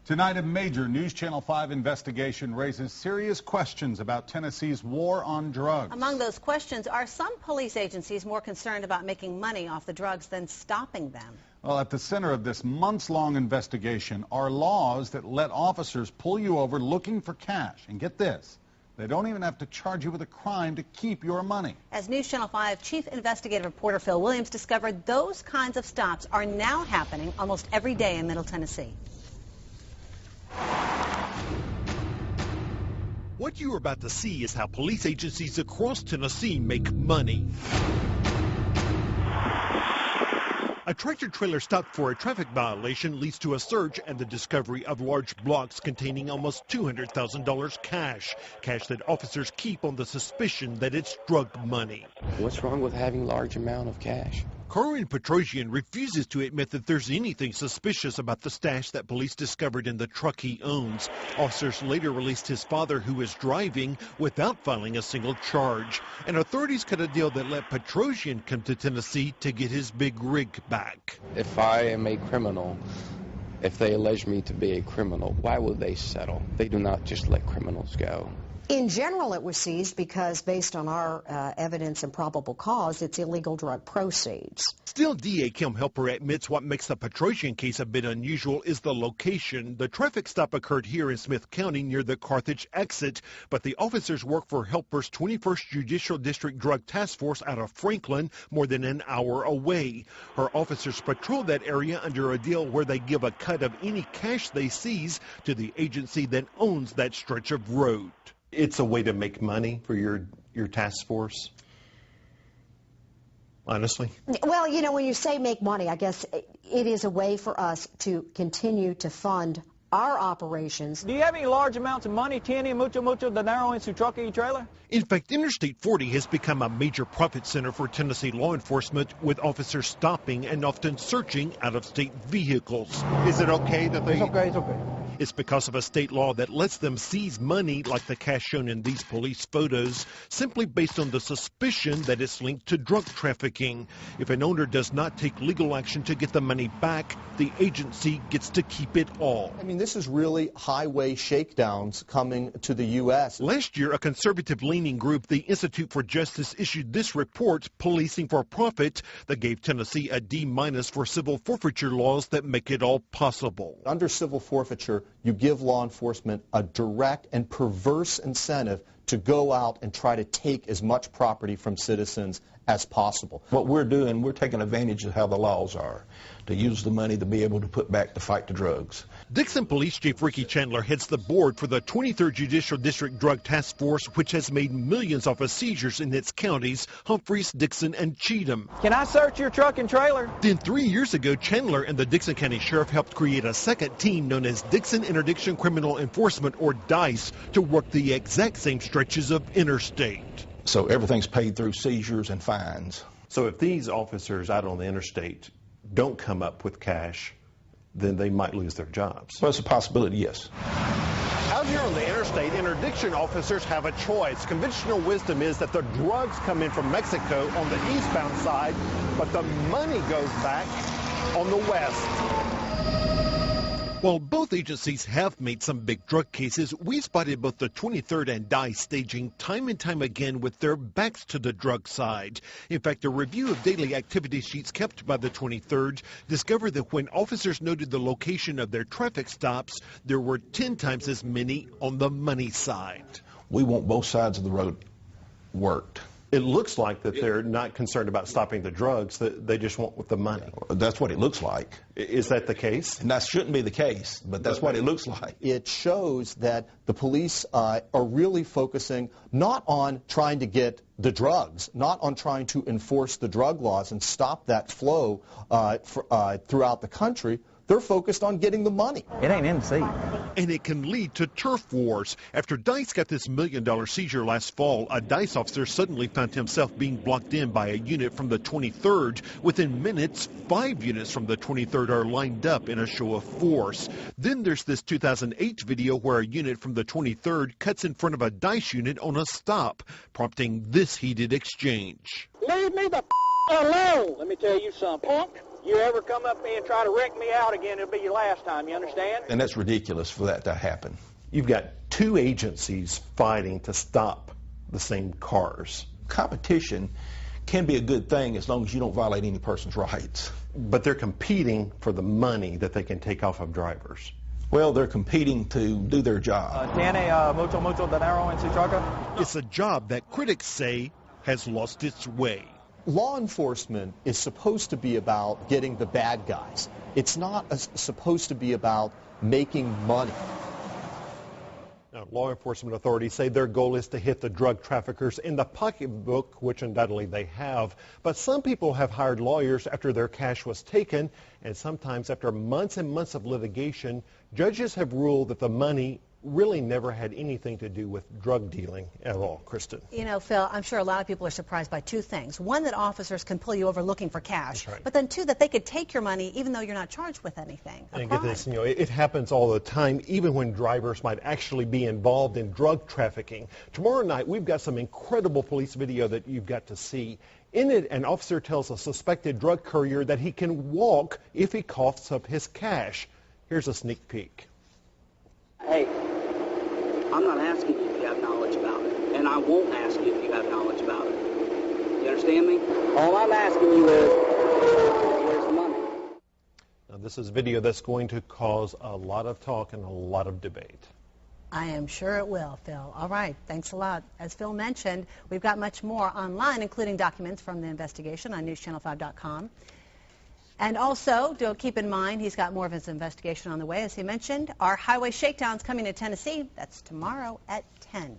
Tonight, a major News Channel 5 investigation raises serious questions about Tennessee's war on drugs. Among those questions, are some police agencies more concerned about making money off the drugs than stopping them? Well, at the center of this months-long investigation are laws that let officers pull you over looking for cash. And get this, they don't even have to charge you with a crime to keep your money. As News Channel 5 Chief Investigative Reporter Phil Williams discovered, those kinds of stops are now happening almost every day in Middle Tennessee. What you're about to see is how police agencies across Tennessee make money. A tractor-trailer stopped for a traffic violation leads to a search and the discovery of large blocks containing almost $200,000 cash that officers keep on the suspicion that it's drug money. What's wrong with having large amount of cash? Corwin Petrosian refuses to admit that there's anything suspicious about the stash that police discovered in the truck he owns. Officers later released his father, who was driving, without filing a single charge. And authorities cut a deal that let Petrosian come to Tennessee to get his big rig back. If I am a criminal, if they allege me to be a criminal, why would they settle? They do not just let criminals go. In general, it was seized because, based on our evidence and probable cause, it's illegal drug proceeds. Still, DA Kim Helper admits what makes the Petrosian case a bit unusual is the location. The traffic stop occurred here in Smith County near the Carthage exit, but the officers work for Helper's 21st Judicial District Drug Task Force out of Franklin, more than an hour away. Her officers patrol that area under a deal where they give a cut of any cash they seize to the agency that owns that stretch of road. It's a way to make money for your task force, honestly? Well, you know, when you say make money, I guess it is a way for us to continue to fund our operations. Do you have any large amounts of money, Tenny, mucho dinero en su truck y trailer? In fact, Interstate 40 has become a major profit center for Tennessee law enforcement, with officers stopping and often searching out-of-state vehicles. Is it okay that they... It's okay. It's because of a state law that lets them seize money, like the cash shown in these police photos, simply based on the suspicion that it's linked to drug trafficking. If an owner does not take legal action to get the money back, the agency gets to keep it all. I mean, this is really highway shakedowns coming to the U.S. Last year, a conservative-leaning group, the Institute for Justice, issued this report, Policing for Profit, that gave Tennessee a D- for civil forfeiture laws that make it all possible. Under civil forfeiture, you give law enforcement a direct and perverse incentive to go out and try to take as much property from citizens as possible. What we're doing, we're taking advantage of how the laws are, to use the money to be able to put back to fight the drugs. Dixon Police Chief Ricky Chandler heads the board for the 23rd Judicial District Drug Task Force, which has made millions off of seizures in its counties, Humphreys, Dixon, and Cheatham. Can I search your truck and trailer? Then 3 years ago, Chandler and the Dixon County Sheriff helped create a second team known as Dixon Interdiction Criminal Enforcement, or DICE, to work the exact same stretches of interstate. So everything's paid through seizures and fines. So if these officers out on the interstate don't come up with cash, then they might lose their jobs. Well, it's a possibility, yes. Out here on the interstate, interdiction officers have a choice. Conventional wisdom is that the drugs come in from Mexico on the eastbound side, but the money goes back on the west. While both agencies have made some big drug cases, we spotted both the 23rd and DICE staging time and time again with their backs to the drug side. In fact, a review of daily activity sheets kept by the 23rd discovered that when officers noted the location of their traffic stops, there were 10 times as many on the money side. We want both sides of the road worked. It looks like that they're not concerned about stopping the drugs, that they just want the money. That's what it looks like. Is that the case? And that shouldn't be the case, but that's what it looks like. It shows that the police are really focusing not on trying to get the drugs, not on trying to enforce the drug laws and stop that flow throughout the country. They're focused on getting the money. It ain't in the seat. And it can lead to turf wars. After DICE got this $1 million seizure last fall, a DICE officer suddenly found himself being blocked in by a unit from the 23rd. Within minutes, 5 units from the 23rd are lined up in a show of force. Then there's this 2008 video where a unit from the 23rd cuts in front of a DICE unit on a stop, prompting this heated exchange. Leave me the alone. Let me tell you something, punk. You ever come up me and try to wreck me out again, it'll be your last time, you understand? And that's ridiculous for that to happen. You've got two agencies fighting to stop the same cars. Competition can be a good thing as long as you don't violate any person's rights. But they're competing for the money that they can take off of drivers. Well, they're competing to do their job. Tiene mucho dinero en su troca. It's a job that critics say has lost its way. Law enforcement is supposed to be about getting the bad guys. It's not supposed to be about making money. Now, law enforcement authorities say their goal is to hit the drug traffickers in the pocketbook, which undoubtedly they have. But some people have hired lawyers after their cash was taken, and sometimes after months and months of litigation, judges have ruled that the money really never had anything to do with drug dealing at all. Kristen. You know, Phil, I'm sure a lot of people are surprised by two things. One, that officers can pull you over looking for cash. That's right. But then two, that they could take your money even though you're not charged with anything. And get this, you know, it happens all the time, even when drivers might actually be involved in drug trafficking. Tomorrow night, we've got some incredible police video that you've got to see. In it, an officer tells a suspected drug courier that he can walk if he coughs up his cash. Here's a sneak peek. Hey, I'm not asking you if you have knowledge about it, and I won't ask you if you have knowledge about it. You understand me? All I'm asking you is, where's the money? Now, this is video that's going to cause a lot of talk and a lot of debate. I am sure it will, Phil. All right, thanks a lot. As Phil mentioned, we've got much more online, including documents from the investigation on NewsChannel5.com. And also, do keep in mind, he's got more of his investigation on the way. As he mentioned, our highway shakedown's coming to Tennessee. That's tomorrow at 10.